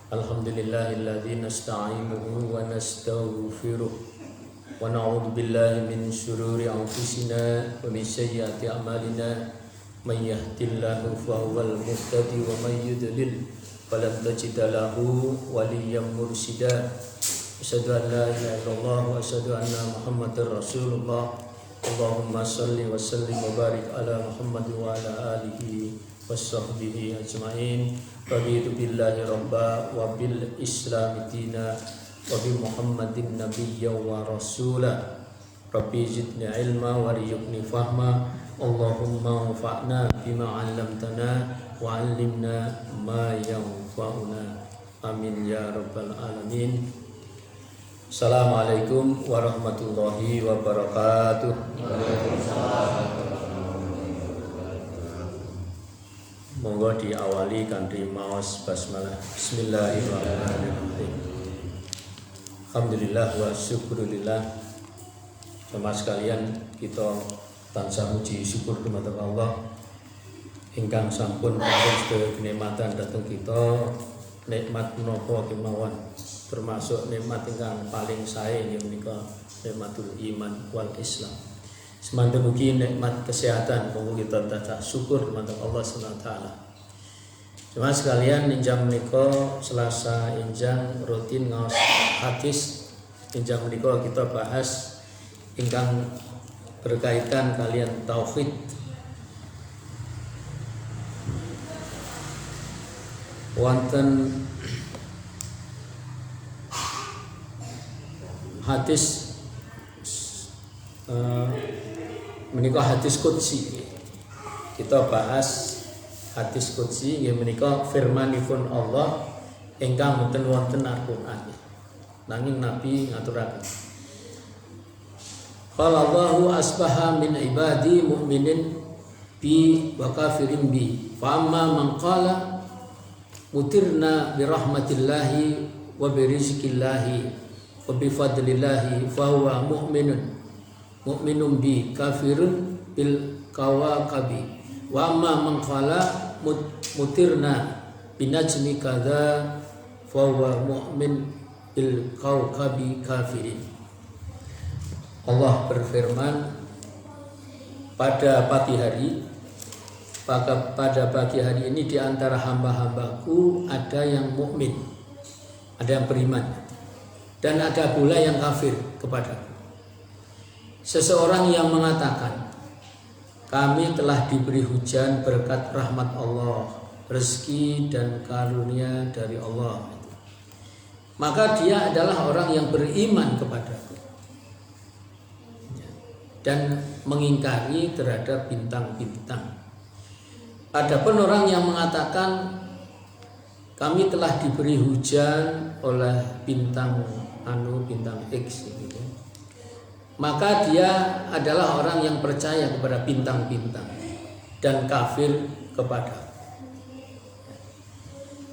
Alhamdulillahilladzi nasta'inuhu wa nastaghfiruh wa na'udzu billahi min syururi anfusina wa min sayyiati a'malina may yahdihillahu fahuwal muhtadi wa may yudlil falan tajida lahu waliyyan mursyida. Asyhadu an la ilaha illallah wa asyhadu anna Muhammadar Rasulullah. Allahumma shalli wa sallim wa barik ala Muhammad wa ala alihi washabbihi ajmain. Raditu billahi rabba wa bil islami dina wa bi Muhammadin nabiyya wa rasula. Rabbi zidni ilma wa rzuqni fahma. Allahumma anfa'na bima 'allamtana wa 'allimna ma yanfa'una. Amin ya rabbal alamin. Assalamualaikum warahmatullahi wabarakatuh. Monggo diawali kanthi maos basmalah. Bismillahirrahmanirrahim. Alhamdulillah wa syukurillah. Jemaah sekalian, kita tansah muji syukur dumateng Allah ingkang sampun paring sedaya kenikmatan dhateng kita. Nikmat menapa kemawon, termasuk nikmat ingkang paling sae inggih menika nikmatul iman wal Islam. Semanten mugi nikmat kesehatan monggo kita tansah syukur dumateng Allah Subhanahu wa taala. Jemaah sekalian, injang menika Selasa injang rutin ngaos hadis. Injang menika kita bahas ingkang berkaitan kalian tauhid. Wonten hadis menika hadis qudsi. Kita bahas hadis qudsi inggih menika firmanipun Allah ingkang boten wonten Al-Qur'an. Nanging Nabi ngaturaken. Qala Allahu asbaha min ibadi mu'minin bi wa kafirin bi. Fa amma man qala mutirna bi rahmatillahi wa bi rizqillahi wa bi fadlillahi fa huwa mu'minun bi kafirun bil kawakabi. Wa amma man qala mutirna bi najmi kadza fa huwa mu'min bil kawkabi kafirin. Allah berfirman, pada pagi hari ini di antara hamba-hambaku ada yang mukmin, ada yang beriman, dan ada pula yang kafir kepadaku. Seseorang yang mengatakan, kami telah diberi hujan berkat rahmat Allah, rezeki dan karunia dari Allah, maka dia adalah orang yang beriman kepadaku dan mengingkari terhadap bintang-bintang. Adapun orang yang mengatakan kami telah diberi hujan oleh bintang X gitu, maka dia adalah orang yang percaya kepada bintang-bintang dan kafir kepada.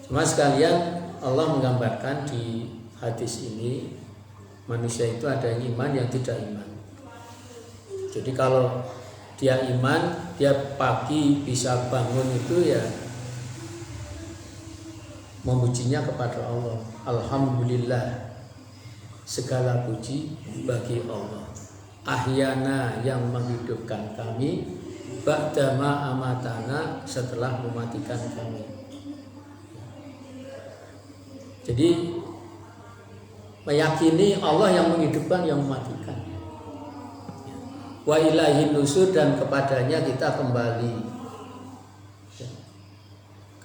Cuma sekalian, Allah menggambarkan di hadis ini manusia itu ada yang iman, yang tidak iman. Jadi kalau dia iman, dia pagi bisa bangun itu ya memujinya kepada Allah. Alhamdulillah, segala puji bagi Allah. Ahyana, yang menghidupkan kami, ba'dama amatana, setelah mematikan kami. Jadi meyakini Allah yang menghidupkan, yang mematikan. Wa ilaihin nusur, dan kepadanya kita kembali.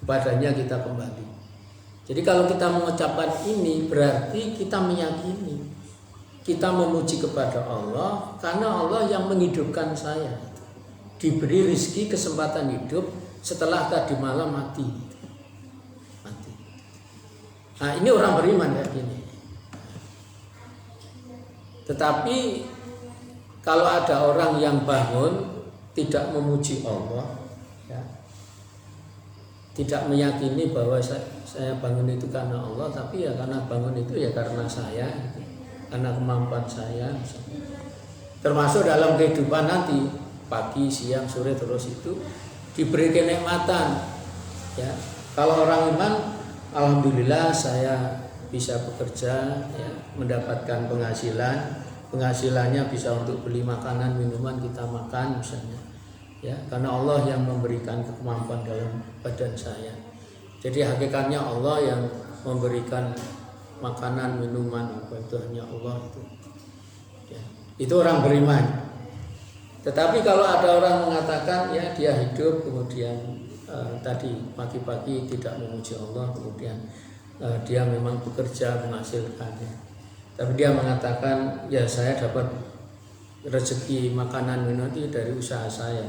Kepadanya kita kembali. Jadi kalau kita mengucapkan ini berarti kita meyakini, kita memuji kepada Allah karena Allah yang menghidupkan saya. Diberi rezeki, kesempatan hidup setelah tadi malam mati. Nah, ini orang beriman ya gini. Tetapi kalau ada orang yang bangun tidak memuji Allah, ya, tidak meyakini bahwa saya bangun itu karena Allah, tapi ya karena bangun itu ya karena saya, karena kemampuan saya. Termasuk dalam kehidupan nanti, pagi, siang, sore terus itu diberi kenikmatan. Ya, kalau orang iman alhamdulillah saya bisa bekerja, ya, mendapatkan penghasilannya bisa untuk beli makanan minuman kita makan misalnya, ya, karena Allah yang memberikan kemampuan dalam badan saya. Jadi hakikatnya Allah yang memberikan makanan minuman apa itu hanya Allah itu, ya, itu orang beriman. Tetapi kalau ada orang mengatakan ya dia hidup kemudian tadi pagi-pagi tidak memuji Allah, kemudian dia memang bekerja menghasilkannya, tapi dia mengatakan ya saya dapat rezeki makanan minum itu dari usaha saya,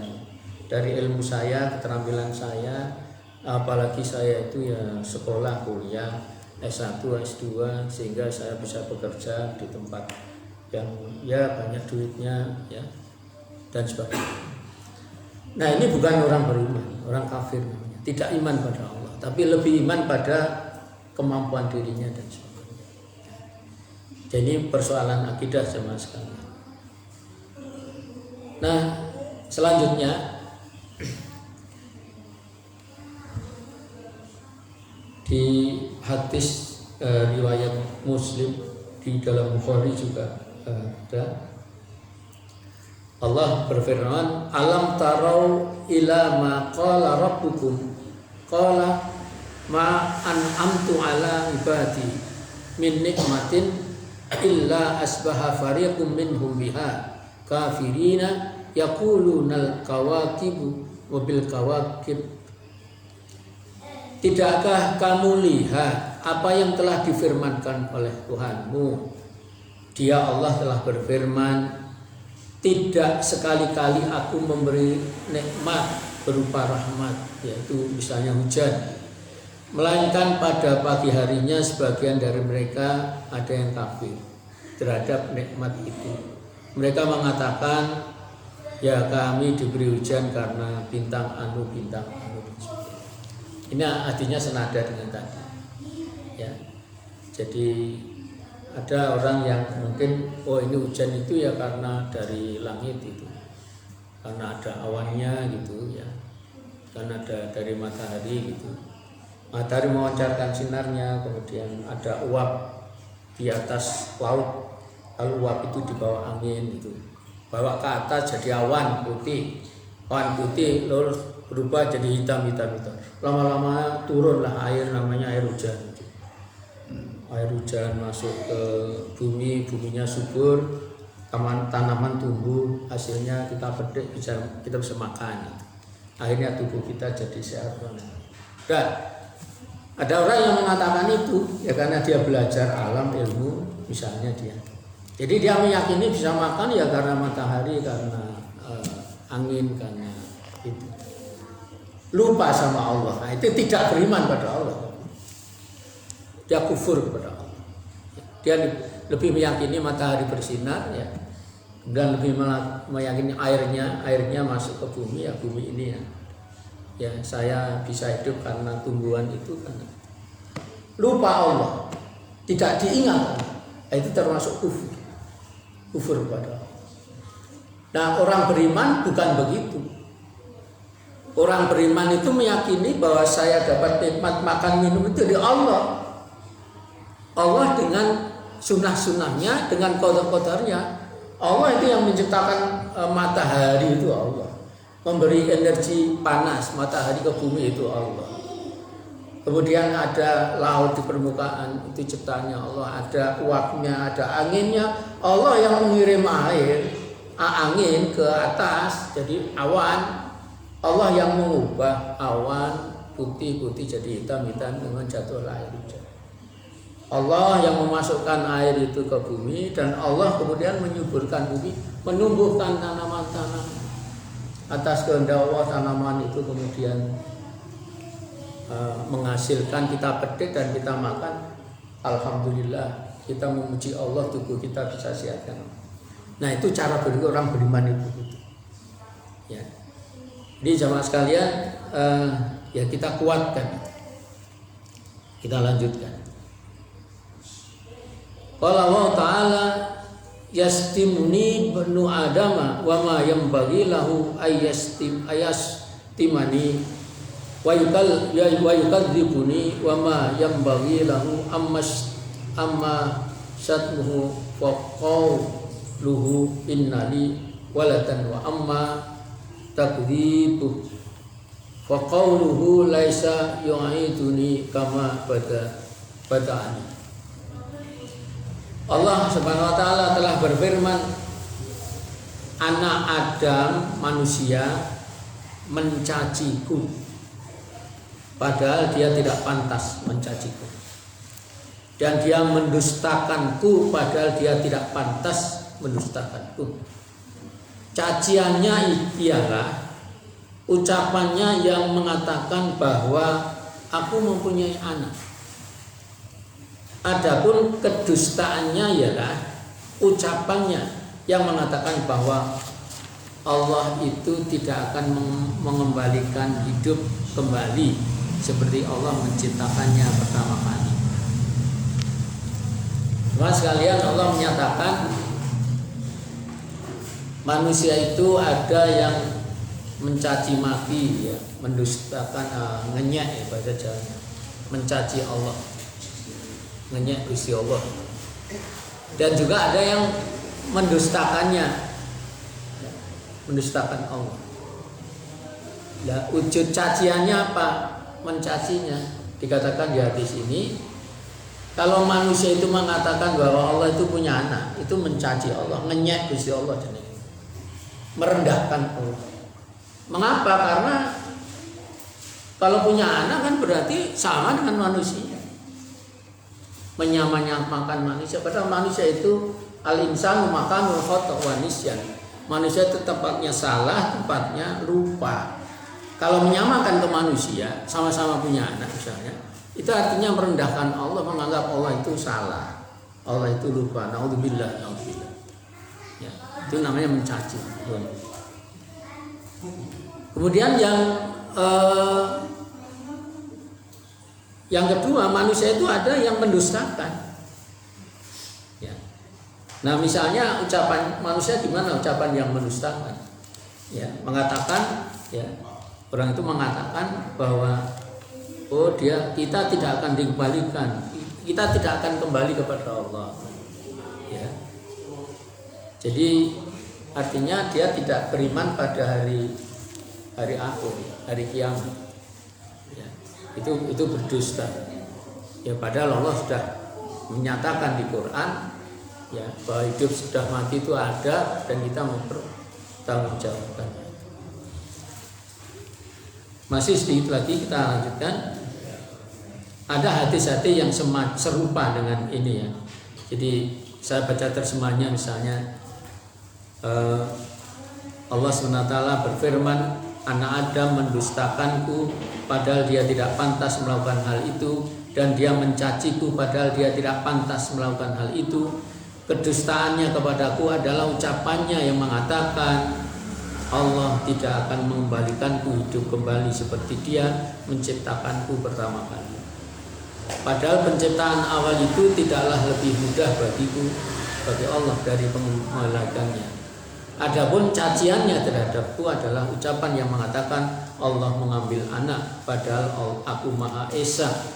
dari ilmu saya, keterampilan saya, apalagi saya itu ya sekolah kuliah S1 S2 sehingga saya bisa bekerja di tempat yang ya banyak duitnya, ya, dan sebagainya. Nah ini bukan orang beriman, orang kafir namanya, tidak iman pada Allah, tapi lebih iman pada kemampuan dirinya dan sebagainya. Jadi persoalan akidah sama sekali. Nah selanjutnya di hadis riwayat Muslim di dalam Bukhari juga ada, Allah berfirman, alam tarau ila ma qala rabbukum qala ma an'amtu ala ibadi min nikmatin illa asbaha fariqum minhum biha kafirina yaqulunal kawakibu wa bil kawakib. Tidakkah kamu lihat apa yang telah difirmankan oleh Tuhanmu? Dia Allah telah berfirman, tidak sekali-kali aku memberi nikmat berupa rahmat, yaitu misalnya hujan, melainkan pada pagi harinya sebagian dari mereka ada yang kafir terhadap nikmat itu. Mereka mengatakan, ya kami diberi hujan karena bintang anu. Ini artinya senada dengan tadi, ya. Jadi ada orang yang mungkin oh ini hujan itu ya karena dari langit itu, karena ada awannya gitu, ya, karena ada dari matahari gitu. Matahari memancarkan sinarnya, kemudian ada uap di atas laut, lalu uap itu dibawa angin gitu, bawa ke atas jadi awan putih lalu berubah jadi hitam. Lama-lama turunlah air, namanya air hujan. Air hujan masuk ke bumi, buminya subur, tanaman tumbuh, hasilnya kita petik, kita bisa makan. Akhirnya tubuh kita jadi sehat banget. Dan ada orang yang mengatakan itu ya karena dia belajar alam ilmu misalnya dia. Jadi dia meyakini bisa makan ya karena matahari, karena angin, karena itu. Lupa sama Allah. Nah, itu tidak beriman pada Allah. Dia kufur kepada Allah. Dia lebih meyakini matahari bersinar, ya, dan lebih meyakini airnya masuk ke bumi, ya bumi ini ya. Ya saya bisa hidup karena tumbuhan itu, karena lupa Allah, tidak diingat. Itu termasuk kufur kepada Allah. Nah orang beriman bukan begitu. Orang beriman itu meyakini bahwa saya dapat nikmat makan minum itu dari Allah. Allah dengan sunnah-sunnahnya, dengan qada-qadarnya. Allah itu yang menciptakan matahari, itu Allah. Memberi energi panas matahari ke bumi, itu Allah. Kemudian ada laut di permukaan, itu ciptaannya Allah. Ada uapnya, ada anginnya. Allah yang mengirim air, angin ke atas jadi awan. Allah yang mengubah awan putih-putih jadi hitam-hitam dengan jatuhlah air hujan. Allah yang memasukkan air itu ke bumi, dan Allah kemudian menyuburkan bumi, menumbuhkan tanaman-tanaman. Atas kehendak Allah tanaman itu kemudian menghasilkan, kita petik dan kita makan. Alhamdulillah, kita memuji Allah, tubuh kita bisa sehat. Nah itu cara berpikir orang beriman itu. Ya. Jadi jamaah sekalian, ya kita kuatkan, kita lanjutkan. Qala Allah Ta'ala yastimuni banu adama wa ma yanbaghi lahu ayastimani wa yukadzibuni wa ma yanbaghi lahu amma syatmuhu wa qawluhu innali waladan wa amma takdzibu wa qawluhu laisa yu'iduni kama bada'ani. Allah Subhanahu wa taala telah berfirman, anak Adam manusia mencaciku padahal dia tidak pantas mencaciku, dan dia mendustakanku padahal dia tidak pantas mendustakanku. Caciannya ialah ucapannya yang mengatakan bahwa aku mempunyai anak. Adapun kedustaannya ialah ucapannya yang mengatakan bahwa Allah itu tidak akan mengembalikan hidup kembali seperti Allah menciptakannya pertama kali. Teman sekalian, Allah menyatakan manusia itu ada yang mencaci maki, ya, mendustakan, ngenyek ya bahasa Jawanya, mencaci Allah, ngenyek Gusti Allah. Dan juga ada yang mendustakannya, mendustakan Allah. Nah, wujud caciannya apa? Mencacinya. Dikatakan di hadis ini, kalau manusia itu mengatakan bahwa Allah itu punya anak, itu mencaci Allah, ngenyek Gusti Allah, merendahkan Allah. Mengapa? Karena kalau punya anak kan berarti sama dengan manusia, menyamakan manusia. Padahal manusia itu al-insanu makanul khata' wa nisyan. Manusia itu tempatnya salah, tempatnya lupa. Kalau menyamakan ke manusia, sama-sama punya anak misalnya, itu artinya merendahkan Allah, menganggap Allah itu salah, Allah itu lupa. Naudzubillah, naudzubillah. Ya, itu namanya mencaci. Kemudian yang kedua, manusia itu ada yang mendustakan. Ya. Nah, misalnya ucapan manusia gimana ucapan yang mendustakan? Ya, mengatakan, ya, orang itu mengatakan bahwa kita tidak akan dikembalikan, kita tidak akan kembali kepada Allah. Ya. Jadi artinya dia tidak beriman pada hari akhir, hari kiamat. Ya. Itu berdusta. Ya, padahal Allah sudah menyatakan di Quran, ya, bahwa hidup sudah mati itu ada dan kita mempertanggungjawabkan. Masih sedikit lagi kita lanjutkan. Ada hadis-hadis yang serupa dengan ini, ya. Jadi saya baca terjemahnya, misalnya Allah SWT berfirman, anak Adam mendustakanku padahal dia tidak pantas melakukan hal itu, dan dia mencaciku padahal dia tidak pantas melakukan hal itu. Kedustaannya kepadaku adalah ucapannya yang mengatakan Allah tidak akan mengembalikanku hidup kembali seperti dia menciptakanku pertama kali. Padahal penciptaan awal itu tidaklah lebih mudah bagi Allah dari pengembalikannya. Adapun caciannya terhadapku adalah ucapan yang mengatakan Allah mengambil anak, padahal aku Maha Esa,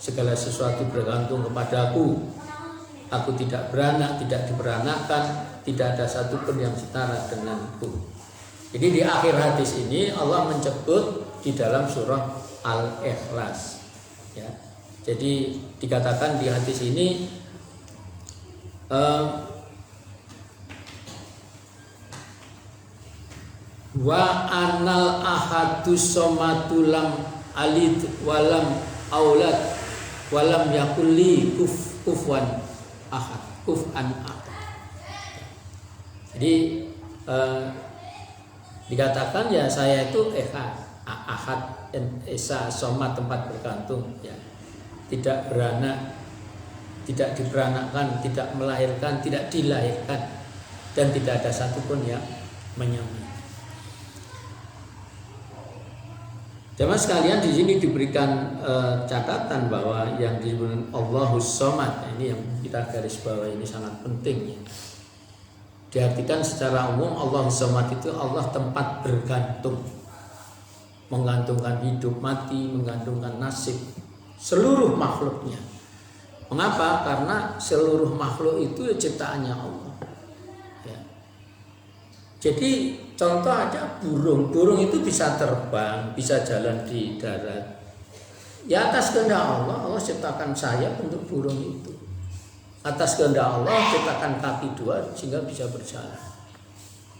segala sesuatu bergantung kepadaku. Aku tidak beranak, tidak diberanakkan, tidak ada satupun yang setara denganku. Jadi di akhir hadis ini Allah menyebut di dalam surah Al-Ikhlas. Ya. Jadi dikatakan di hadis ini wa anal ahadus somatulam alid walam aulad walam yakulli kufwan ahad kufan ahad. Jadi dikatakan ya saya itu ahad, esa, somad, tempat bergantung, ya, tidak beranak, tidak diberanakkan, tidak melahirkan, tidak dilahirkan, dan tidak ada satupun yang menyamai. Jemaah sekalian, di sini diberikan catatan bahwa yang disebut Allahus Somad, ini yang kita garis bawah, ini sangat penting, ya. Diartikan secara umum Allahus Somad itu Allah tempat bergantung. menggantungkan hidup mati, menggantungkan nasib seluruh makhluknya. Mengapa? Karena seluruh makhluk itu ciptaannya Allah. Ya. Jadi contoh aja burung itu bisa terbang, bisa jalan di darat. Ya atas kehendak Allah, Allah ciptakan sayap untuk burung itu. Atas kehendak Allah ciptakan kaki dua sehingga bisa berjalan.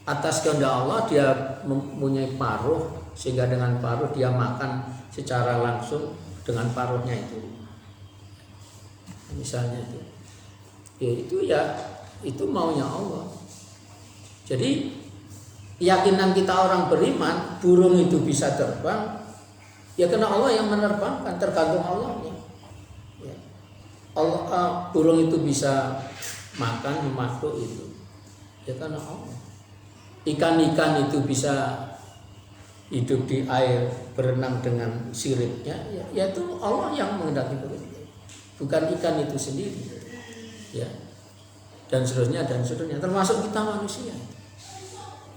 Atas kehendak Allah dia mempunyai paruh sehingga dengan paruh dia makan secara langsung dengan paruhnya itu. Misalnya itu maunya Allah. Jadi keyakinan kita orang beriman burung itu bisa terbang ya karena Allah yang menerbangkan, tergantung Allahnya ya. Allah, burung itu bisa makan makhluk itu ya karena Allah. Ikan-ikan itu bisa hidup di air, berenang dengan siripnya ya itu Allah yang menghendaki begitu, bukan ikan itu sendiri ya, dan seterusnya termasuk kita manusia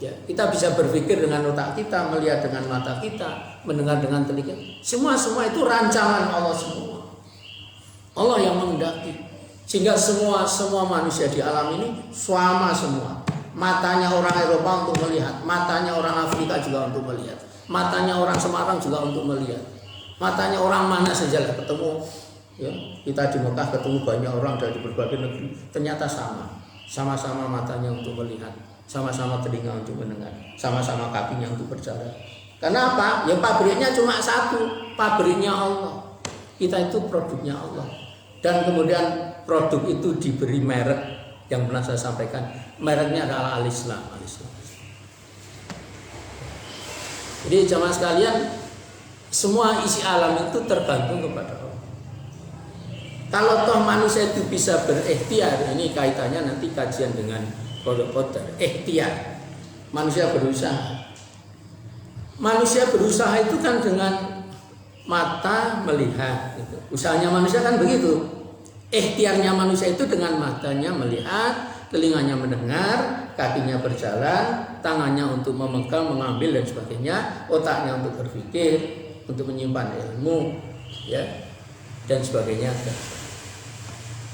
ya. Kita bisa berpikir dengan otak kita, melihat dengan mata kita, mendengar dengan telinga, semua itu rancangan Allah semua. Allah yang menghendaki sehingga semua manusia di alam ini sama semua. Matanya orang Eropa untuk melihat, matanya orang Afrika juga untuk melihat, matanya orang Semarang juga untuk melihat, matanya orang mana saja ketemu ya. Kita di Mekah ketemu banyak orang dari berbagai negeri, ternyata sama-sama matanya untuk melihat, sama-sama telinga untuk mendengar, sama-sama kakinya untuk berjalan. Karena apa? Ya pabriknya cuma satu, pabriknya Allah. Kita itu produknya Allah. Dan kemudian produk itu diberi merek yang pernah saya sampaikan, mereknya adalah Al-Islam. Jadi jamaah sekalian, semua isi alam itu tergantung kepada Allah. Kalau toh manusia itu bisa berikhtiar, ini kaitannya nanti kajian dengan qadar, ikhtiar. Manusia berusaha. Manusia berusaha itu kan dengan mata melihat gitu. Usahanya manusia kan begitu. Ikhtiarnya manusia itu dengan matanya melihat, telinganya mendengar, kakinya berjalan, tangannya untuk memegang, mengambil dan sebagainya, otaknya untuk berpikir, untuk menyimpan ilmu, ya, dan sebagainya.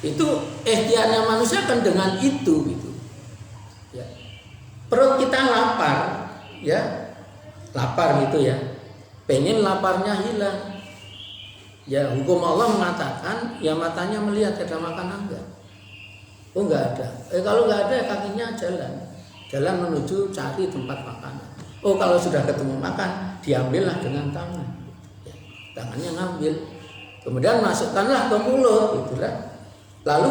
Itu ikhtiarnya manusia kan dengan itu gitu. Ya. Perut kita lapar, ya, lapar gitu ya, pengen laparnya hilang. Ya hukum Allah mengatakan ya matanya melihat ada makanan enggak? Oh enggak ada. Kalau enggak ada kakinya jalan menuju cari tempat makanan. Oh kalau sudah ketemu makan diambillah dengan tangan. Ya, tangannya ngambil. Kemudian masukkanlah ke mulut itulah. Lalu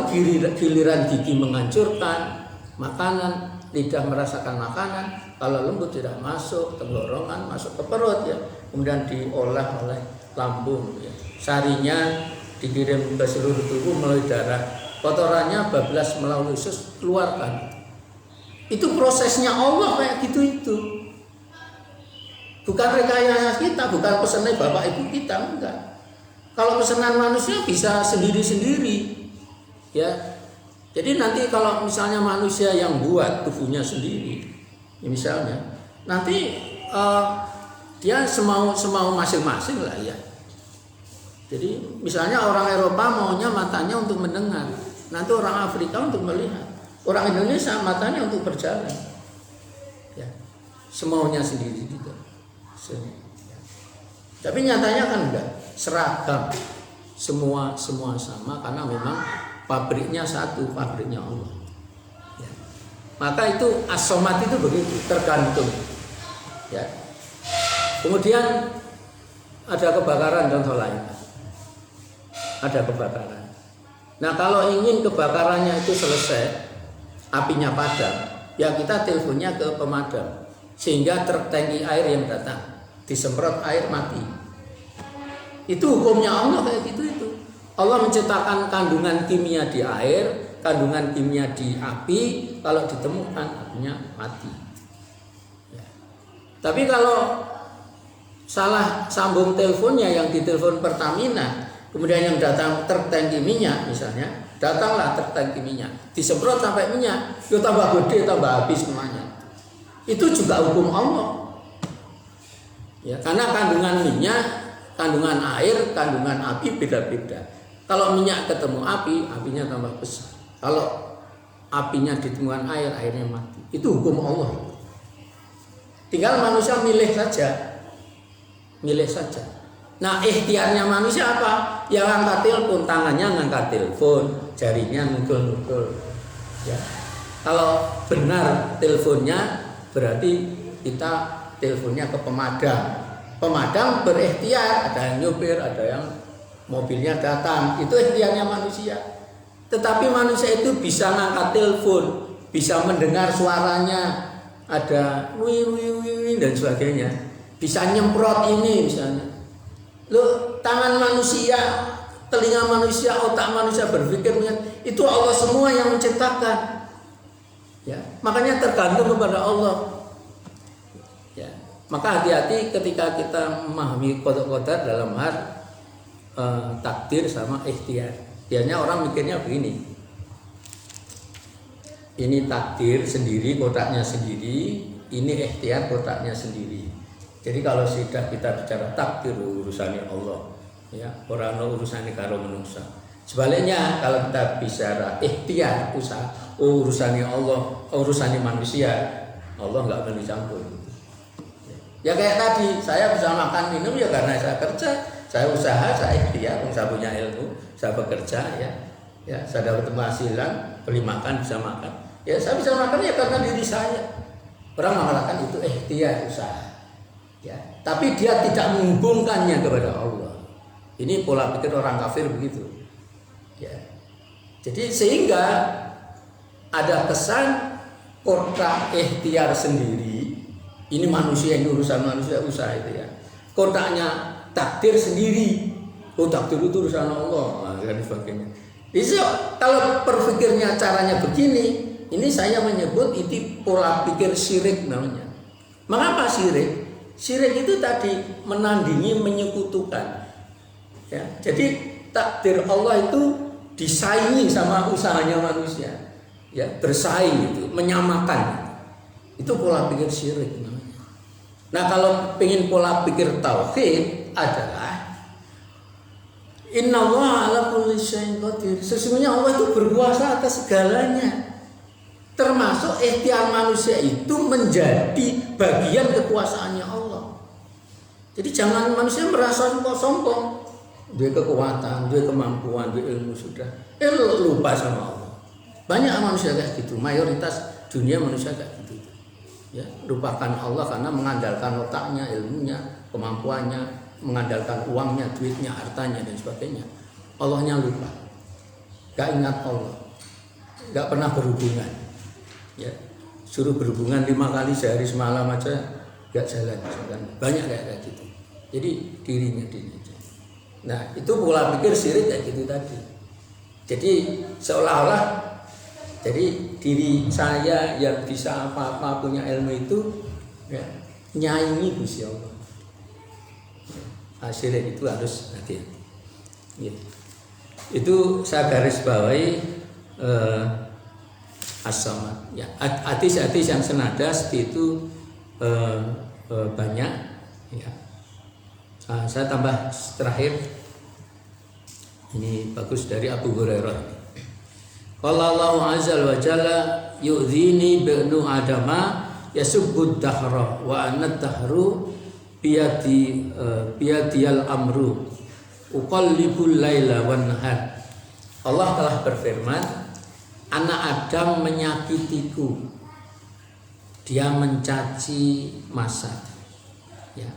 giliran gigi menghancurkan makanan, lidah merasakan makanan, kalau lembut tidak masuk, tenggorokan masuk ke perut ya. Kemudian diolah oleh lambung ya. Sarinya dikirim ke seluruh tubuh melalui darah, kotorannya bablas melalui usus keluarkan. Itu prosesnya Allah kayak gitu itu. Bukan rekayasa kita, bukan pesanan bapak ibu kita, enggak. Kalau pesanan manusia bisa sendiri-sendiri, ya. Jadi nanti kalau misalnya manusia yang buat tubuhnya sendiri, ya misalnya, nanti dia semau masing-masing lah ya. Jadi misalnya orang Eropa maunya matanya untuk mendengar, nanti orang Afrika untuk melihat, orang Indonesia matanya untuk berjalan, ya, semaunya sendiri juga. Tapi nyatanya kan enggak seragam, semua sama karena memang pabriknya satu, pabriknya Allah. Ya. Maka itu as-somad itu begitu, tergantung. Ya. Kemudian ada kebakaran contoh lain. Ada kebakaran. Nah kalau ingin kebakarannya itu selesai, apinya padam, ya kita teleponnya ke pemadam, sehingga truk tangki air yang datang, disemprot air mati. Itu hukumnya Allah kayak gitu itu. Allah menciptakan kandungan kimia di air, kandungan kimia di api, kalau ditemukan apinya mati. Ya. Tapi kalau salah sambung teleponnya yang ditelepon Pertamina, kemudian yang datang truk tangki minyak misalnya, datanglah truk tangki minyak, disemprot sampai minyak, yo tambah gede, tambah habis semuanya. Itu juga hukum Allah. Ya, karena kandungan minyak, kandungan air, kandungan api beda-beda. Kalau minyak ketemu api, apinya tambah besar. Kalau apinya ditemukan air, airnya mati. Itu hukum Allah. Tinggal manusia milih saja. Milih saja. Nah, ikhtiarnya manusia apa? Yang angkat telepon, tangannya ngangkat telepon, jarinya nukul-nukul. Ya. Kalau benar teleponnya, berarti kita teleponnya ke pemadam. Pemadam berikhtiar, ada yang nyopir, ada yang mobilnya datang. Itu ikhtiarnya manusia. Tetapi manusia itu bisa ngangkat telepon, bisa mendengar suaranya, ada wih dan sebagainya. Bisa nyemprot ini misalnya. Loh, tangan manusia, telinga manusia, otak manusia berpikir, itu Allah semua yang menciptakan. Ya, makanya tergantung kepada Allah. Ya, maka hati-hati ketika kita memahami qada dalam hal takdir sama ikhtiar. Biasanya orang mikirnya begini. Ini takdir sendiri, kotaknya sendiri, ini ikhtiar kotaknya sendiri. Jadi kalau sudah kita bicara takdir urusannya Allah, ya, orang urusannya karo manusia. Sebaliknya kalau kita bicara ikhtiar usaha, urusannya Allah, urusannya manusia, Allah nggak perlu campur. Ya kayak tadi, saya bisa makan minum ya karena saya kerja, saya usaha, saya ikhtiar, saya punya ilmu, saya bekerja, ya saya dapat penghasilan, beli makan bisa makan. Ya saya bisa makan ya karena diri saya. Orang mengatakan itu ikhtiar usaha. Ya, tapi dia tidak menghubungkannya kepada Allah. Ini pola pikir orang kafir begitu. Ya. Jadi sehingga ada kesan kotak ikhtiar sendiri. Ini manusia, ini urusan manusia, usaha itu ya. Kotaknya takdir sendiri. Oh, takdir itu urusan Allah, dan sebagainya. Jadi kalau berpikirnya caranya begini, ini saya menyebut itu pola pikir syirik namanya. Mengapa syirik? Syirik itu tadi menandingi, menyekutukan. Ya, jadi takdir Allah itu disaingi sama usahanya manusia, ya, bersaing itu, menyamakan. Itu pola pikir syirik namanya. Nah, kalau pengen pola pikir tauhid adalah innallaha ala kulli syai'in qadir. Sesungguhnya Allah itu berkuasa atas segalanya. Termasuk ikhtiar manusia itu menjadi bagian kekuasaannya Allah. Jadi jangan manusia merasa sombong. Dia kekuatan, dia kemampuan, dia ilmu sudah. Lupa sama Allah. Banyak manusia kayak gitu. Mayoritas dunia manusia kayak gitu. Ya, lupakan Allah karena mengandalkan otaknya, ilmunya, kemampuannya, mengandalkan uangnya, duitnya, hartanya dan sebagainya. Allahnya lupa. Gak ingat Allah. Gak pernah berhubungan. Ya, suruh berhubungan 5 kali sehari semalam aja gak jalan. Banyak kayak gitu. Jadi dirinya. Nah, itu pola pikir syirik kayak gitu tadi. Jadi seolah-olah jadi diri saya yang bisa apa-apa punya ilmu itu ya, nyanyi Gusti Allah. Syirik itu harus hati-hati. Ya. Itu saya garis bawahi as-samad. Ya, hadis-hadis yang senada itu banyak. Ya. Saya tambah terakhir, ini bagus dari Abu Hurairah. Qala Allahu azza wa jalla yu'dhini ba'nu adama yasubbud dahra wa anad dahru biyadiyal amru uqallibul laila wan nahar. Allah telah berfirman, anak Adam menyakitiku, dia mencaci masa, ya,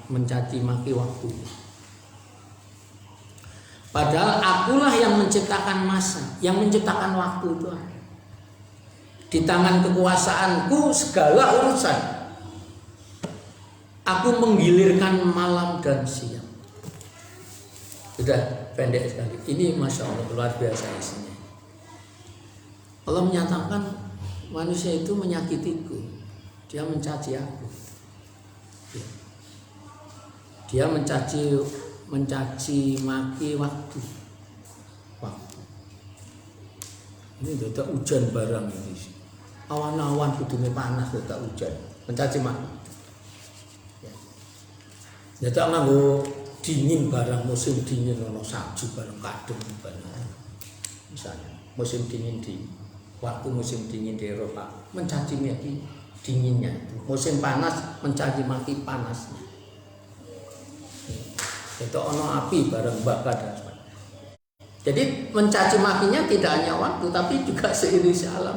mencaci maki waktu. Padahal akulah yang menciptakan masa, yang menciptakan waktu itu. Di tangan kekuasaanku segala urusan. Aku menggilirkan malam dan siang. Sudah pendek sekali. Ini Masya Allah luar biasa isinya. Allah menyatakan manusia itu menyakitiku, dia mencaci aku. Dia mencaci maki waktu. Ini tidak hujan barang ini. Awan-awan kudune panas tidak hujan. Mencaci maki. Ya. Ya tak nganggo dingin barang musim dingin ono salju barang kadung barang. Misalnya musim dingin di waktu musim dingin di Eropa mencaci maki dinginnya itu. Musim panas mencaci maki panasnya. Itu ono api barang bakar dan sebagainya. Jadi mencaci makinya tidak hanya waktu tapi juga seiring alam.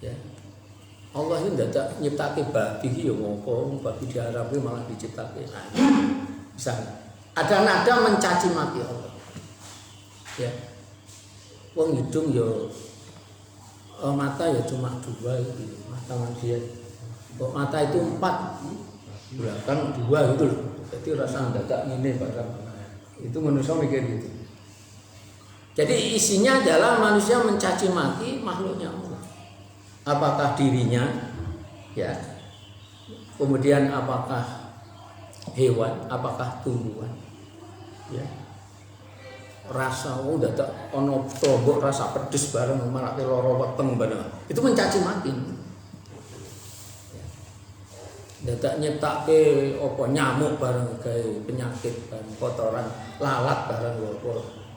Ya. Allah ini tidak nyiptake babi ya ngopo, babi di Arab malah diciptake. Nah, misalnya ada nada mencaci maki Allah. Ya. Wong hidung ya mata ya cuma 2 gitu. Mata manusia. Kok mata itu 4, belakang 2 gitu loh. Jadi rasa dadak ngene barang. Itu manusia mikir gitu. Jadi isinya adalah manusia mencaci maki makhluknya Allah. Apakah dirinya, ya, kemudian apakah hewan, apakah tumbuhan, ya, rasa dadak ono tombok rasa pedes bareng malah loro weteng bareng, itu mencaci maki. Dadak nyiptake apa nyamuk bareng kayak penyakit bareng kotoran lalat bareng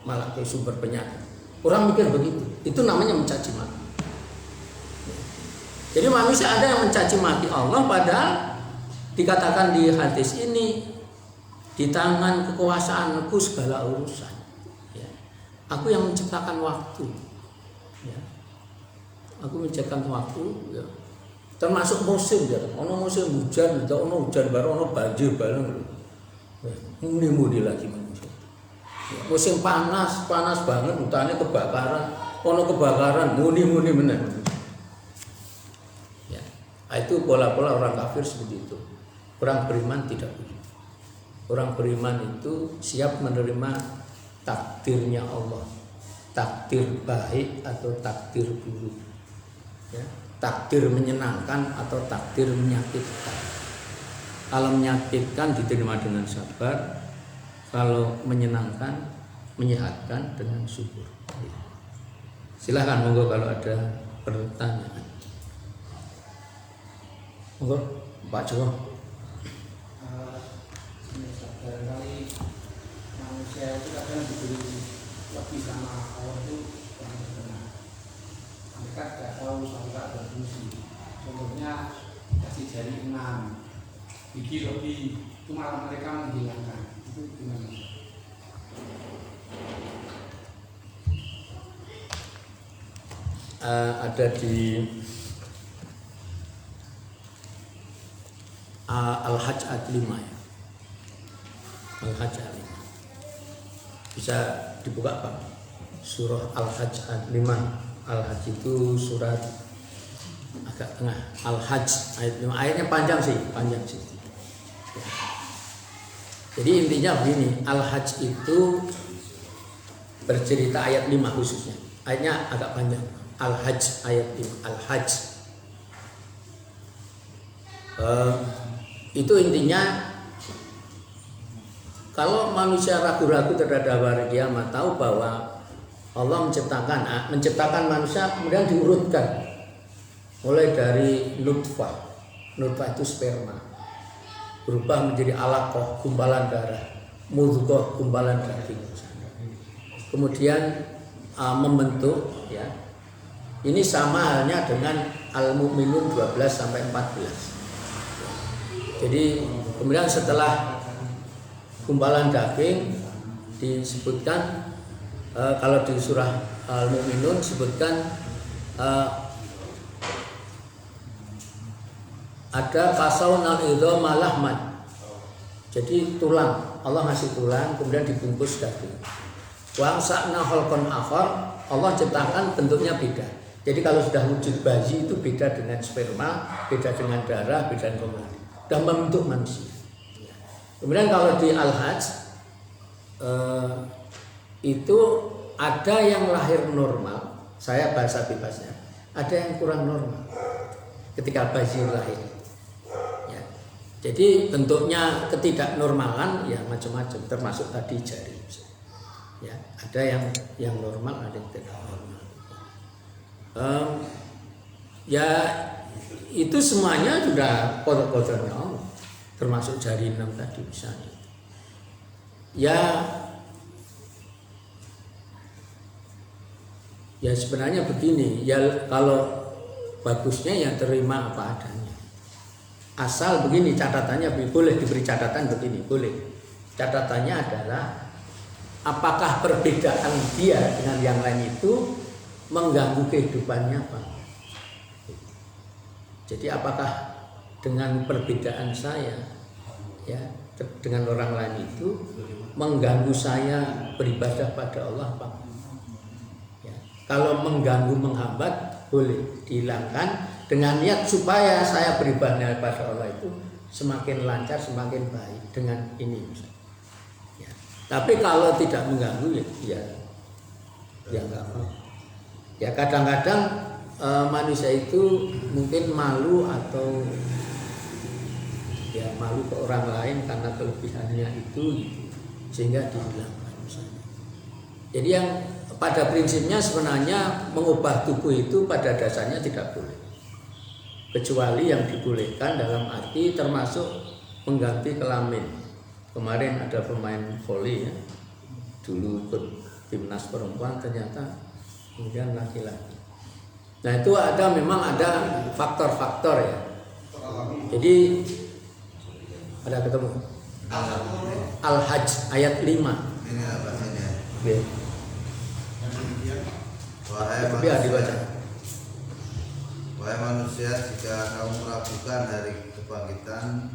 malah kayak sumber penyakit. Orang mikir begitu, itu namanya mencaci maki. Jadi manusia ada yang mencaci maki Allah padahal dikatakan di hadis ini di tangan kekuasaanku segala urusan. Ya. Aku yang menciptakan waktu. Ya. Aku menciptakan waktu. Ya. Termasuk musim ya. Ono musim hujan, ono hujan baru, ono banjir bareng. Ya. Muni-muni lagi manusia. Ya. Musim panas banget, hutannya kebakaran, ono kebakaran, muni-muni meneh. Itu pola-pola orang kafir seperti itu. Orang beriman tidak begitu. Orang beriman itu siap menerima takdirnya Allah, takdir baik atau takdir buruk, ya. Takdir menyenangkan atau takdir menyakitkan. Kalau menyakitkan diterima dengan sabar, kalau menyenangkan menyehatkan dengan syukur. Silahkan monggo kalau ada pertanyaan. Monggo, Pak Joko. Barangkali manusia itu kadang diberi lebih sama Allah itu yang benar. Mereka tidak tahu sampai ada fungsi. Contohnya kasih jari 6, gigi lebih, itu malah mereka menghilangkan. Itu gimana? Ada di Al-Hajj ayat 5 ya. Al-Hajj ayat 5. Bisa dibuka Pak? Surah Al-Hajj ayat 5. Al-Hajj itu surat agak tengah. Al-Hajj ayat 5. Ayatnya panjang sih. Jadi intinya begini, Al-Hajj itu bercerita ayat 5 khususnya. Ayatnya agak panjang. Al-Hajj ayat 5. Al-Hajj. Itu intinya kalau manusia ragu-ragu terhadap hari kiamat, tahu bahwa Allah menciptakan manusia kemudian diurutkan mulai dari nutfah itu sperma, berubah menjadi alaqah, gumpalan darah, mudghah, gumpalan daging, kemudian membentuk, ya. Ini sama halnya dengan Al-Mu'minun 12 sampai 14. Jadi kemudian setelah gumpalan daging disebutkan kalau di surah Al-Mu'minun disebutkan ada fasaunal idhama lahman. Jadi tulang, Allah ngasih tulang kemudian dibungkus daging. Wa sa'na khalqan akhar, Allah ciptakan bentuknya beda. Jadi kalau sudah wujud bayi itu beda dengan sperma, beda dengan darah, beda dengan kemarin. Dan membentuk manusia. Kemudian kalau di Al-Hajj itu ada yang lahir normal, saya bahasa bebasnya, ada yang kurang normal ketika bayi lahir. Ya. Jadi bentuknya ketidaknormalan ya macam-macam, termasuk tadi jari. Ya, ada yang normal, ada yang tidak normal. Ya itu semuanya sudah kodok-kodoknya Allah. termasuk jari 6 tadi misalnya. Ya sebenarnya begini, ya kalau bagusnya ya terima apa adanya. Asal begini catatannya, boleh diberi catatan begini, boleh. Catatannya adalah apakah perbedaan dia dengan yang lain itu mengganggu kehidupannya apa? Jadi apakah dengan perbedaan saya ya dengan orang lain itu mengganggu saya beribadah pada Allah apa? Kalau mengganggu, menghambat, boleh dihilangkan dengan niat supaya saya beribadah pada Allah itu semakin lancar, semakin baik dengan ini. Ya. Tapi kalau tidak mengganggu ya enggak apa. Ya kadang-kadang manusia itu mungkin malu atau ya malu ke orang lain karena kelebihannya itu sehingga dihilangkan misalnya. Jadi yang pada prinsipnya sebenarnya mengubah tubuh itu pada dasarnya tidak boleh, kecuali yang dibolehkan dalam arti termasuk mengganti kelamin. Kemarin ada pemain voli ya, dulu ikut timnas perempuan ternyata kemudian laki-laki. Nah itu memang ada faktor-faktor ya. Jadi ada ketemu Al-Hajj ayat 5. Ini apa ini? Ya. Wahai manusia, jika kamu meragukan hari kebangkitan,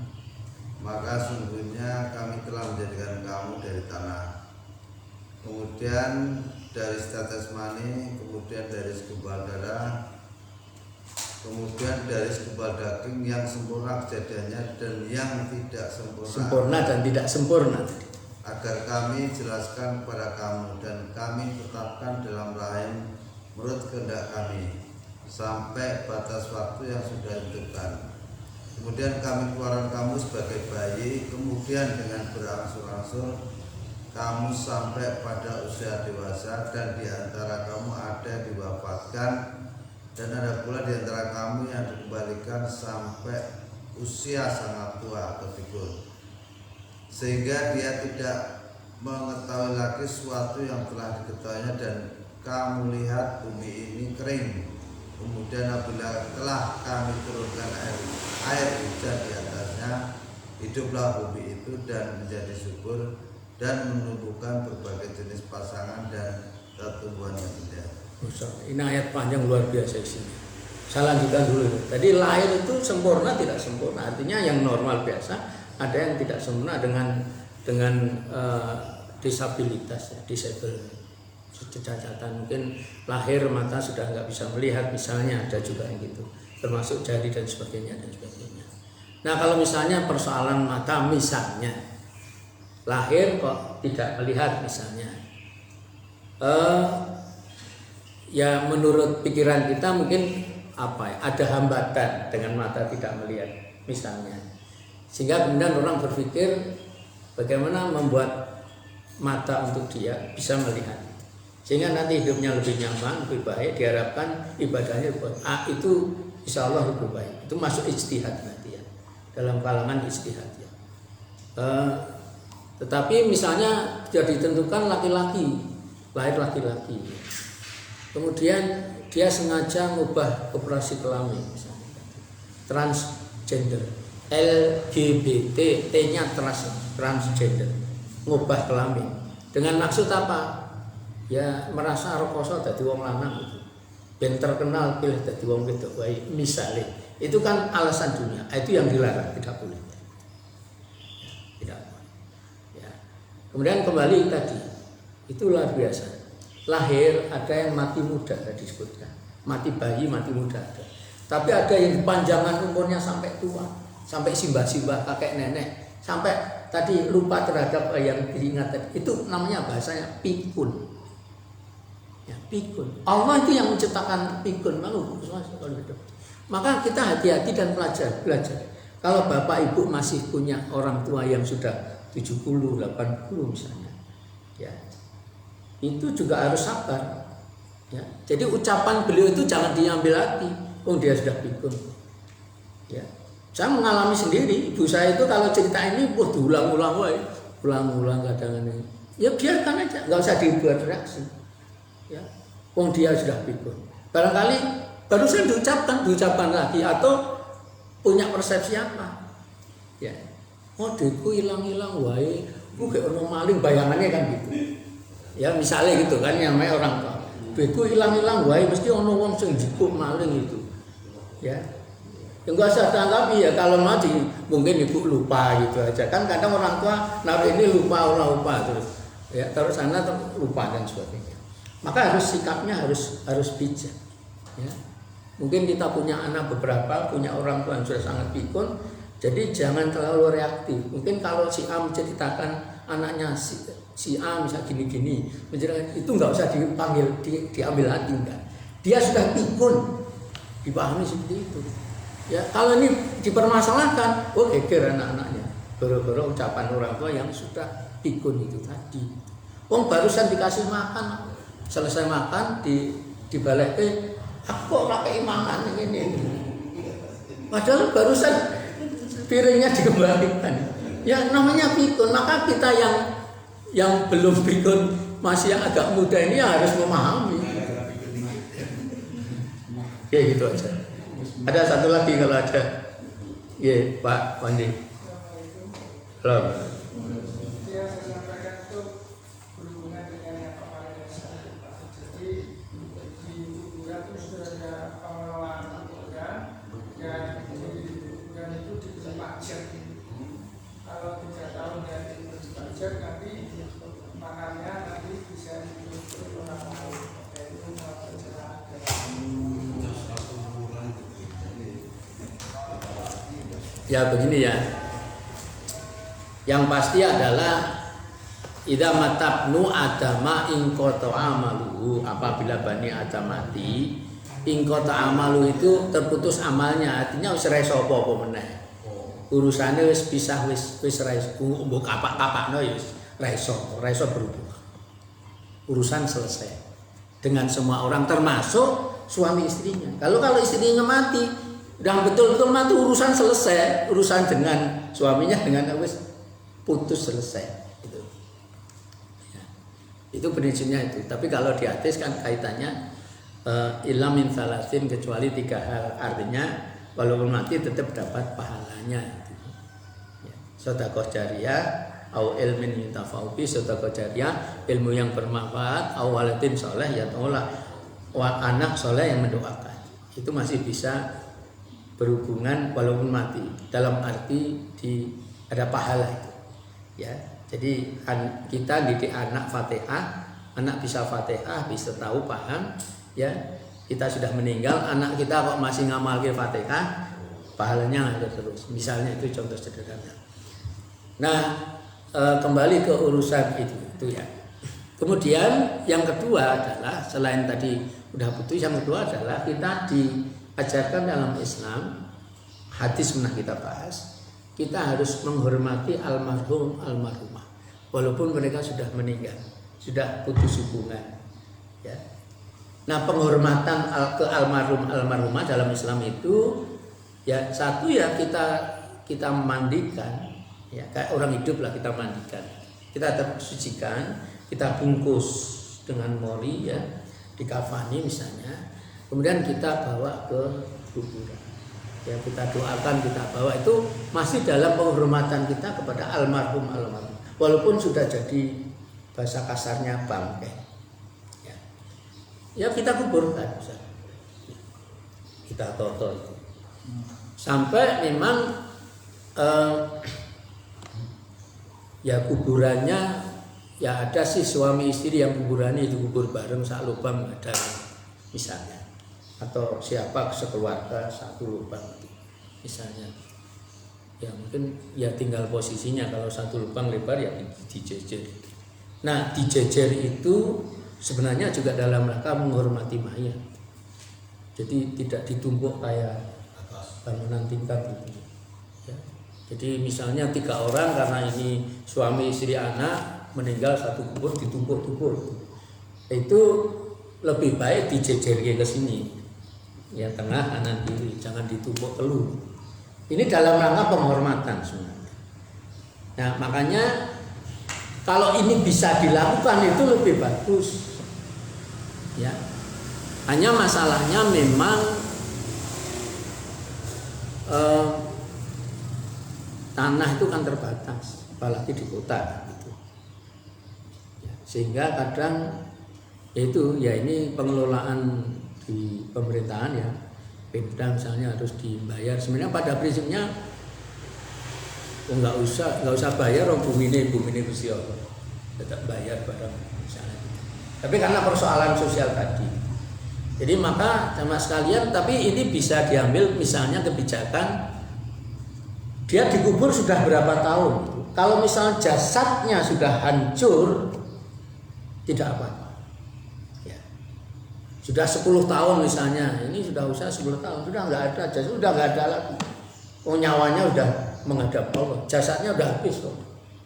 maka sungguhnya kami telah menjadikan kamu dari tanah, kemudian dari setetes mani, kemudian dari segumpal darah, kemudian dari segumpal daging yang sempurna kejadiannya dan yang tidak sempurna dan tidak sempurna, agar kami jelaskan kepada kamu dan kami tetapkan dalam rahim menurut kehendak kami sampai batas waktu yang sudah ditentukan. Kemudian kami keluarkan kamu sebagai bayi, kemudian dengan berangsur-angsur kamu sampai pada usia dewasa, dan di antara kamu ada yang diwafatkan dan ada pula di antara kamu yang dikembalikan sampai usia sangat tua atau pikun, sehingga dia tidak mengetahui lagi sesuatu yang telah diketahuinya. Dan kamu lihat bumi ini kering, kemudian apabila telah kami turunkan air hujan di atasnya, hiduplah bumi itu dan menjadi subur dan menumbuhkan berbagai jenis pasangan dan tumbuhan yang indah. Ini ayat panjang luar biasa isinya. Saya lanjutkan dulu. Tadi lahir itu sempurna tidak sempurna, artinya yang normal biasa, ada yang tidak sempurna dengan disabilitas, ya, disable, kecacatan. Mungkin lahir mata sudah nggak bisa melihat misalnya, ada juga yang gitu, termasuk jari dan sebagainya dan sebagainya. Nah kalau misalnya persoalan mata misalnya, lahir kok tidak melihat misalnya, ya menurut pikiran kita mungkin ada hambatan dengan mata tidak melihat misalnya, sehingga kemudian orang berpikir bagaimana membuat mata untuk dia bisa melihat, sehingga nanti hidupnya lebih nyaman, lebih baik, diharapkan ibadahnya lebih baik. Itu insya Allah lebih baik. Itu masuk ijtihad nanti ya, dalam kalangan ijtihad ya. Tetapi misalnya tidak ditentukan laki-laki, lahir laki-laki, kemudian dia sengaja mengubah operasi kelamin misalnya, transgender, LGBT, T-nya transgender, mengubah kelamin dengan maksud apa? Ya merasa rekoso dadi wong lanang itu, ben terkenal pilih dadi wong wedok wae misalnya. Itu kan alasan dunia. Itu yang dilarang, tidak boleh. Tidak boleh. Ya. Kemudian kembali tadi, itu luar biasa. Lahir ada yang mati muda tadi disebutkan, mati bayi, mati muda ada. Tapi ada yang panjangan umurnya sampai tua, sampai simbah-simbah, kakek nenek, sampai tadi lupa terhadap yang diingat tadi. Itu namanya bahasanya pikun. Ya, pikun. Allah itu yang menciptakan pikun. Maka kita hati-hati dan belajar. Kalau bapak ibu masih punya orang tua yang sudah 70, 80 misalnya, ya, itu juga harus sabar. Ya. Jadi ucapan beliau itu jangan diambil hati. Oh dia sudah pikun. Ya. Saya mengalami sendiri, ibu saya itu kalau cerita ini diulang-ulang, ulang-ulang kadang ini. Ya biarkan aja, nggak usah dibuat reaksi. Ya, wong dia sudah pikun. Barangkali barusan diucapkan lagi atau punya persepsi apa? Ya, duitku hilang-hilang, wae, kayak ono maling, bayangannya kan gitu. Ya misalnya gitu kan, yang namanya orang tua. Duitku hilang-hilang, wae, mesti ono wong sing jipuk maling itu. Ya. Yang gak usah tanggapi ya, kalau mati mungkin ibu lupa gitu aja kan, kadang orang tua naruh ini lupa terus ya taruh sana lupa dan sebagainya. Maka harus sikapnya harus bijak ya. Mungkin kita punya anak beberapa, punya orang tua yang sudah sangat pikun, jadi jangan terlalu reaktif. Mungkin kalau si A menceritakan anaknya si A misalnya gini-gini menceritakan, itu nggak usah dipanggil diambil hati, enggak, dia sudah pikun, dipahami seperti itu. Ya, kalau ini dipermasalahkan, geger anak-anaknya. Gara-gara ucapan orang tua yang sudah pikun itu tadi. Wong barusan dikasih makan, selesai makan dibalik, aku kok pakai makan ini. Padahal barusan piringnya dikembalikan. Ya namanya pikun, maka kita yang belum pikun, masih yang agak muda ini harus memahami. Ya gitu aja. Ada satu lagi kalau ada. Ya Pak Wandi. Halo. Yang saya sampaikan itu berhubungan dengan yang kemarin saya. Jadi di kuburan itu sudah ada pengelolaan kuburan, dan di kuburan itu diberi pajak. Kalau 3 tahun dan diberi pajak, nanti makannya nanti bisa diberi orang lain. Itu perjalanan Ya begini ya. Yang pasti adalah idza matabnu adama in qata amaluhu, apabila Bani Adam mati, in qata amalu itu terputus amalnya, artinya wis reso apa-apa meneh. Urusane wis pisah, wis reso, mbok kapak-kapakno ya wis reso berubah. Urusan selesai dengan semua orang termasuk suami istrinya. Kalau istrinya mati, dan betul-betul mati, urusan selesai, urusan dengan suaminya dengan wis putus selesai itu. Ya. Itu prinsipnya itu. Tapi kalau di hadis kan kaitannya illa min salasin, kecuali 3 hal, artinya walaupun mati tetap dapat pahalanya. Gitu. Ya. Sedekah jariyah, au ilmin yuntafa'u bi, sedekah jariyah, ilmu yang bermanfaat, au waladin soleh ya taulah, anak soleh yang mendoakan. Itu masih bisa berhubungan walaupun mati, dalam arti ada pahala itu ya. Jadi kita didik anak Fatihah, anak bisa Fatihah, bisa tahu paham ya. Kita sudah meninggal, anak kita kok masih ngamalke Fatihah, pahalanya ada terus. Misalnya itu contoh sederhana. Nah kembali ke urusan itu ya. Kemudian yang kedua adalah, selain tadi udah putus, yang kedua adalah kita diajarkan dalam Islam, hadis pernah kita bahas, kita harus menghormati almarhum almarhumah walaupun mereka sudah meninggal, sudah putus hubungan ya. Nah penghormatan ke almarhum almarhumah dalam Islam itu ya, satu ya kita memandikan ya, kayak orang hidup lah, kita mandikan, kita tersucikan, kita bungkus dengan mori ya, dikafani misalnya, kemudian kita bawa ke kuburan ya, kita doakan, kita bawa, itu masih dalam penghormatan kita kepada almarhum walaupun sudah jadi bahasa kasarnya bangkai ya, kita kuburkan misalnya. Kita toto itu sampai memang ya kuburannya ya ada sih suami istri yang kuburannya itu kubur bareng sak lubang ada misalnya, atau siapa sekeluarga satu lubang misalnya ya, mungkin ya tinggal posisinya, kalau satu lubang lebar ya dijejer. Nah dijejer itu sebenarnya juga dalam rangka menghormati mayat, jadi tidak ditumpuk kayak bangunan tingkat gitu ya. Jadi misalnya 3 orang, karena ini suami istri anak meninggal satu kubur, ditumpuk-tumpuk, itu lebih baik dijejer ke sini ya, tengah kanan kiri, jangan ditumpuk telu Ini dalam rangka penghormatan sebenarnya. Nah, makanya kalau ini bisa dilakukan itu lebih bagus. Ya. Hanya masalahnya memang tanah itu kan terbatas, apalagi di kota gitu. Ya, sehingga kadang itu ya ini pengelolaan di pemerintahan ya. Pemda misalnya harus dibayar. Sebenarnya pada prinsipnya nggak usah bayar orang bumi ini Gusti Allah, tetap bayar barang misalnya. Tapi karena persoalan sosial tadi, jadi maka sama sekalian. Tapi ini bisa diambil misalnya kebijakan dia dikubur sudah berapa tahun. Kalau misalnya jasadnya sudah hancur, tidak apa-apa. Sudah 10 tahun misalnya, ini sudah usaha 10 tahun, sudah nggak ada jasad, sudah nggak ada lagi. Oh, nyawanya udah menghadap Allah, jasadnya udah habis kok,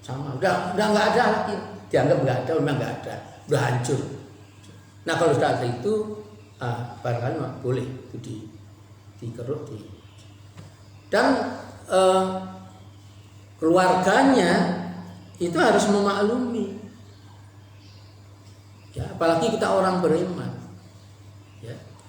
sama, udah nggak ada lagi, dianggap nggak ada, memang nggak ada, udah hancur. Nah kalau sudah ada itu, barangkali boleh itu dikeruk dan keluarganya itu harus memaklumi, ya apalagi kita orang beriman.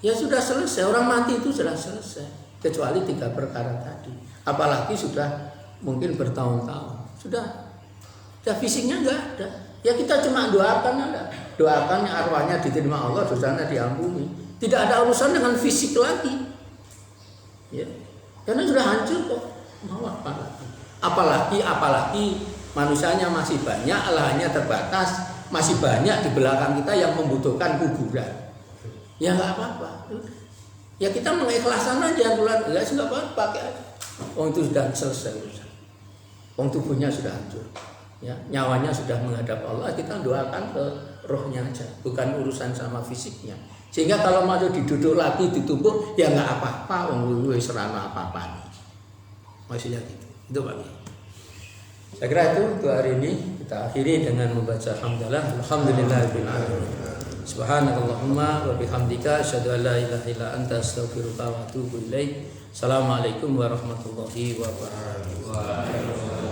Ya sudah selesai, orang mati itu sudah selesai, kecuali 3 perkara tadi. Apalagi sudah mungkin bertahun-tahun, sudah fisiknya nggak ada. Ya kita cuma doakan arwahnya diterima Allah, dosanya diampuni. Tidak ada urusan dengan fisik lagi, ya karena sudah hancur kok. Mau apa lagi? Apalagi manusianya masih banyak, lahannya terbatas, masih banyak di belakang kita yang membutuhkan kuburan. Ya nggak apa-apa, ya kita mengikhlaskan aja, nggak apa-apa, pakai aja. Itu sudah selesai urusan. Tubuhnya sudah hancur, ya nyawanya sudah menghadap Allah, kita doakan ke rohnya aja, bukan urusan sama fisiknya. Sehingga kalau mau diduduk lagi di tubuh, ya nggak apa-apa, serana apa-apa. Maksudnya gitu, itu Pak. Saya kira itu untuk hari ini. Kita akhiri dengan membaca hamdalah, alhamdulillahirabbil alamin. Subhanakallahumma wa bihamdika asyhadu an la ilaha illa anta astaghfiruka wa atubu ilaik. Assalamualaikum warahmatullahi wabarakatuh.